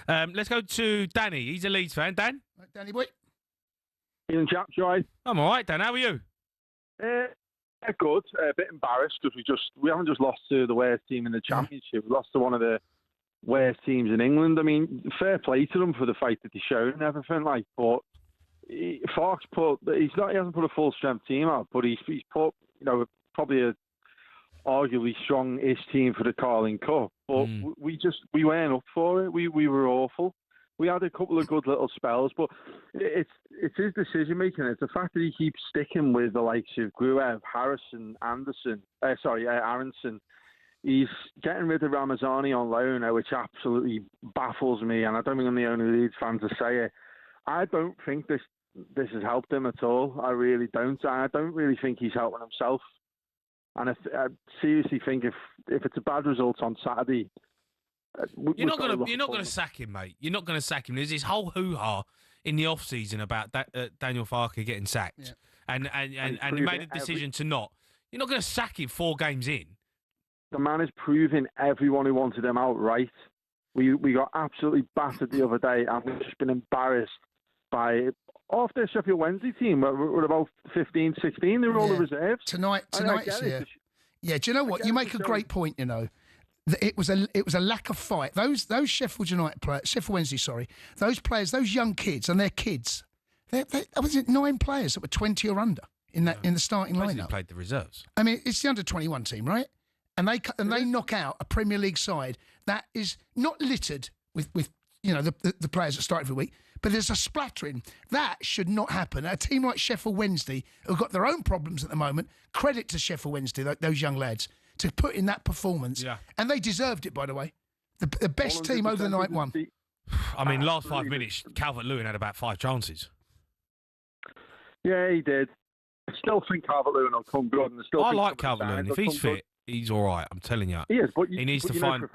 Let's go to Danny. He's a Leeds fan. Dan? Right, Danny boy. Ian chaps, you all right? I'm all right, Dan. How are you? Good. A bit embarrassed because we haven't just lost to the worst team in the Championship. We lost to one of the worst teams in England. I mean, fair play to them for the fight that they showed and everything. But Farke's he hasn't put a full strength team out, but he's put probably a arguably strong-ish team for the Carling Cup. But we weren't up for it. We were awful. We had a couple of good little spells, but it's his decision making. It's the fact that he keeps sticking with the likes of Gruev, Harrison, Aronson. He's getting rid of Ramazani on loan, which absolutely baffles me, and I don't think I'm the only Leeds fan to say it. I don't think this has helped him at all. I really don't. I don't really think he's helping himself. And I seriously think if it's a bad result on Saturday, you're not going to sack him, mate. You're not going to sack him. There's this whole hoo-ha in the off-season about Daniel Farke getting sacked, and he made a decision to not. You're not going to sack him 4 games in. The man is proving everyone who wanted him out right. We got absolutely battered the other day, and we've just been embarrassed by off their Sheffield Wednesday team. We're about 15, 16. They were all the reserves. Tonight, yeah. Do you know what? You make a great point. It was a lack of fight. Those Sheffield United players, Sheffield Wednesday, those players, those young kids, and their kids. Was it 9 players that were 20 or under in the starting lineup? Played the reserves. I mean, it's the under-21 team, right? And they knock out a Premier League side that is not littered with the players that start every week, but there's a splattering. That should not happen. A team like Sheffield Wednesday, who've got their own problems at the moment, credit to Sheffield Wednesday, those young lads, to put in that performance. Yeah. And they deserved it, by the way. The best team over the night won. I mean, last 5 minutes, Calvert-Lewin had about 5 chances. Yeah, he did. I still think Calvert-Lewin will come good. I like Calvert-Lewin. If he's fit, he's all right. I'm telling you. He is, but he needs to find.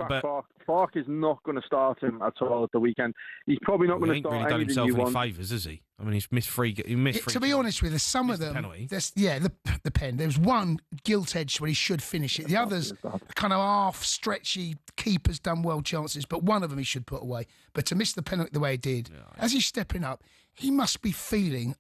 Farke is not going to start him at all at the weekend. He's probably not going to start. He ain't really done himself any favours, has he? I mean, he's missed three. To be honest with you, some of them. The pen. There was one gilt edge where he should finish it. The others kind of half stretchy. Keeper's done well chances, but one of them he should put away. But to miss the penalty the way he did, as he's stepping up, he must be feeling.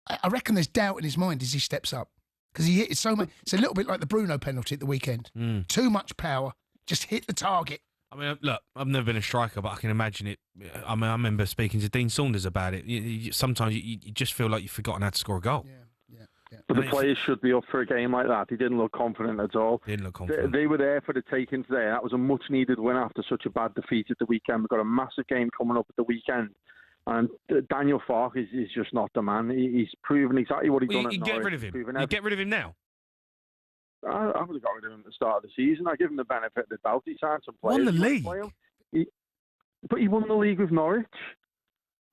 I reckon there's doubt in his mind as he steps up. Because he hit it so much. It's a little bit like the Bruno penalty at the weekend. Too much power. Just hit the target. I mean, look, I've never been a striker, but I can imagine it. I mean, I remember speaking to Dean Saunders about it. Sometimes you just feel like you've forgotten how to score a goal. Yeah. But the players should be up for a game like that. He didn't look confident at all. They were there for the taking today. That was a much-needed win after such a bad defeat at the weekend. We've got a massive game coming up at the weekend. And Daniel Farke is just not the man. He's proven exactly what he's done at Norwich. Get rid of him. You get rid of him now? I would have got rid of him at the start of the season. I give him the benefit of the doubt. He signed some players. Won the league? But he won the league with Norwich.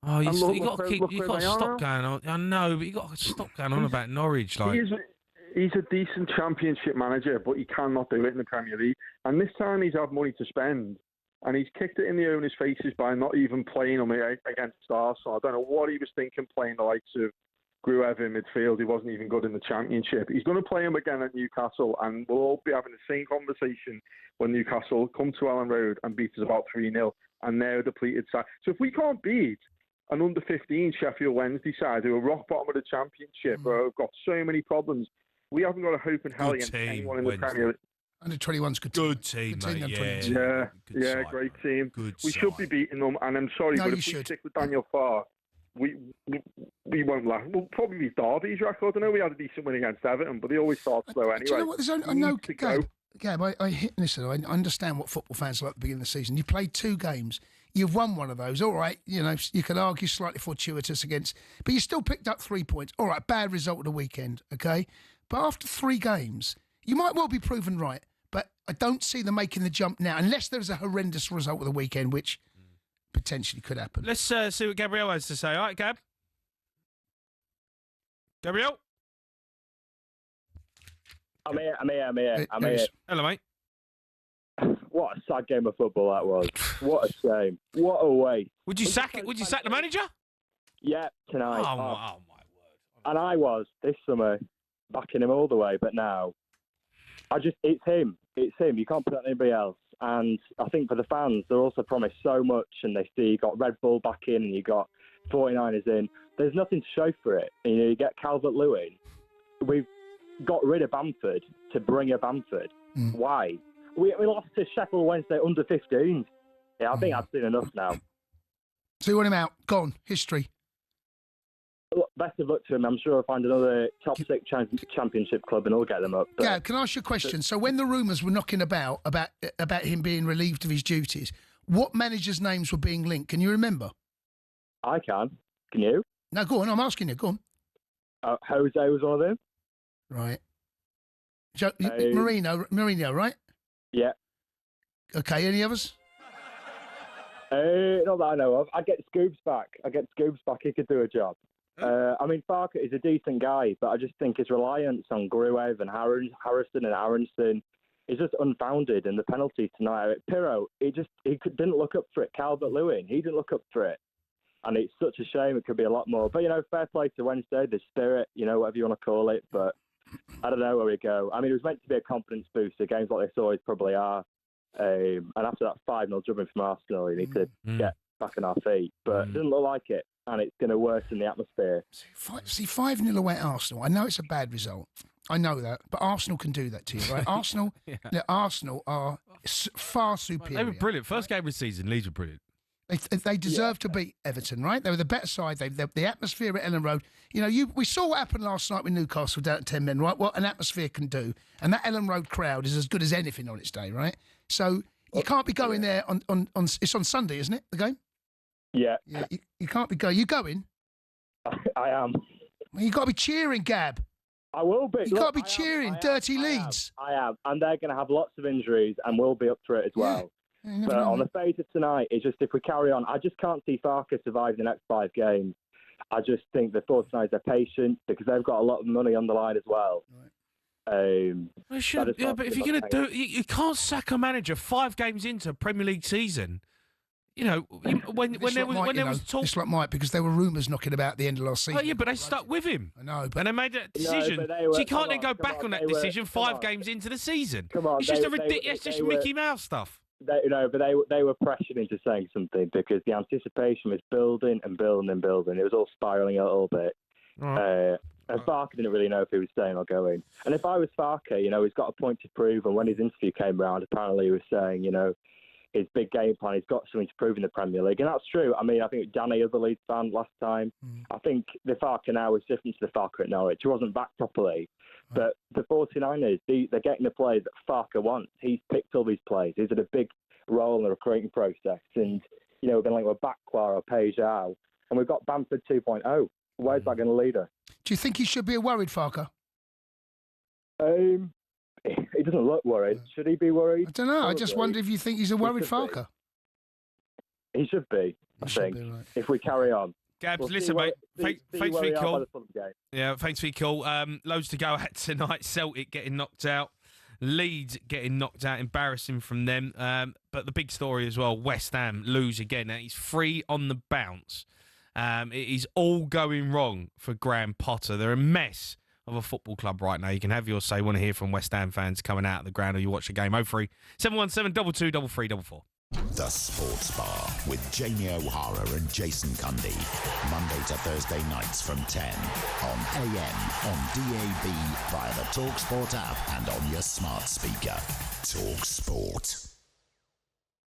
Oh, you got to stop going on. I know, but you got to stop going on about Norwich. Like he's a decent Championship manager, but he cannot do it in the Premier League. And this time he's had money to spend. And he's kicked it in the owners' faces by not even playing them against Arsenal. I don't know what he was thinking playing the likes of Gruev in midfield. He wasn't even good in the Championship. He's going to play him again at Newcastle, and we'll all be having the same conversation when Newcastle come to Ellen Road and beat us about 3-0, and they're a depleted side. So if we can't beat an under-15 Sheffield Wednesday side who are rock bottom of the Championship, or have got so many problems, we haven't got a hope in hell against anyone in the Premier League. Under 21's good team, mate. Yeah, great team. We should be beating them, and I'm sorry, but if we stick with Daniel Farke, we won't last. We'll probably be Derby's record. I know we had a decent win against Everton, but they always start slow anyway. Do you know what? I know, Gab, listen, I understand what football fans are like at the beginning of the season. You played 2 games. You've won one of those. All right, you can argue slightly fortuitous against, but you still picked up 3 points. All right, bad result of the weekend, okay? But after 3 games, you might well be proven right. But I don't see them making the jump now, unless there's a horrendous result of the weekend, which potentially could happen. Let's see what Gabriel has to say. All right, Gab? Gabriel? I'm here. Hello, mate. What a sad game of football that was. What a shame. What a waste. Would you sack it? Would you sack the manager? Yeah, tonight. Oh, my word. And I was, this summer, backing him all the way, but now... it's him. You can't put it on anybody else. And I think for the fans, they're also promised so much, and they see you got Red Bull back in and you got 49ers in. There's nothing to show for it. You get Calvert-Lewin. We've got rid of Bamford to bring a Bamford. Why? We lost to Sheffield Wednesday under 15. Yeah, I think I've seen enough now. So you want him out? Gone. History. Look, best of luck to him. I'm sure I'll find another top 6 championship club and he'll get them up. Yeah, can I ask you a question? So when the rumours were knocking about him being relieved of his duties, what managers' names were being linked? Can you remember? I can. Can you? No, go on. I'm asking you. Go on. Jose was one of them. Right. Mourinho, right? Yeah. Okay, any others? Not that I know of. I get Scoobs back. He could do a job. I mean, Farke is a decent guy, but I just think his reliance on Gruev and Harrison and Aronson is just unfounded. And the penalty tonight, Pirro, he didn't look up for it. Calvert-Lewin, he didn't look up for it. And it's such a shame. It could be a lot more. But, fair play to Wednesday, the spirit, whatever you want to call it. But I don't know where we go. I mean, it was meant to be a confidence booster. Games like this always probably are. And after that 5-0 drubbing from Arsenal, you need to get back on our feet. But it doesn't look like it. And it's going to worsen the atmosphere. See, 5-0 away at Arsenal. I know it's a bad result. I know that. But Arsenal can do that to you, right? Arsenal are far superior. They were brilliant. First game of the season, Leeds were brilliant. They deserve to beat Everton, right? They were the better side. The atmosphere at Ellen Road. We saw what happened last night with Newcastle down at 10 men, right? What an atmosphere can do. And that Ellen Road crowd is as good as anything on its day, right? So you can't be going there on it's on Sunday, isn't it, the game? Yeah. You can't be going. You going? I am. Well, you got to be cheering, Gab. I will be. You got to be cheering. Dirty Leeds. I am. And they're going to have lots of injuries and we'll be up for it as well. Yeah, but on the face of tonight, it's just if we carry on, I just can't see Farke survive the next 5 games. I just think the 49ers are patient because they've got a lot of money on the line as well. Right. But if you're going to do it, you can't sack a manager 5 games into a Premier League season. When there was talk. It's like Mike, because there were rumours knocking about the end of last season. Oh, yeah, but they stuck with him. I know. And they made that decision. So you can't then go back on that decision 5 games into the season. It's just ridiculous. It's just Mickey Mouse stuff. But they were pressured into saying something because the anticipation was building and building and building. It was all spiralling a little bit. And Farke didn't really know if he was staying or going. And if I was Farke, he's got a point to prove. And when his interview came around, apparently he was saying, his big game plan, he's got something to prove in the Premier League. And that's true. I mean, I think Danny was a Leeds fan last time. I think the Farke now is different to the Farke at Norwich. He wasn't back properly. But the 49ers, they're getting the players that Farke wants. He's picked all these players. He's had a big role in the recruiting process. And, we're going with Bakwa or Pejao. And we've got Bamford 2.0. Where's that going to lead us? Do you think he should be a worried Farke? He doesn't look worried. Should he be worried? I don't know. I just wonder if you think he's a worried Farke. He should be, I think, right. If we carry on. Gabs, listen, mate. Thanks for your call. Yeah, thanks for your call. Loads to go at tonight. Celtic getting knocked out. Leeds getting knocked out. Embarrassing from them. But the big story as well, West Ham lose again. Now, he's 3 on the bounce. It is all going wrong for Graham Potter. They're a mess of a football club right now. You can have your say. Want to hear from West Ham fans coming out of the ground or you watch the game. 03 717 22 3344. The Sports Bar with Jamie O'Hara and Jason Cundy. Monday to Thursday nights from 10 on AM, on DAB, via the talkSPORT app and on your smart speaker. talkSPORT.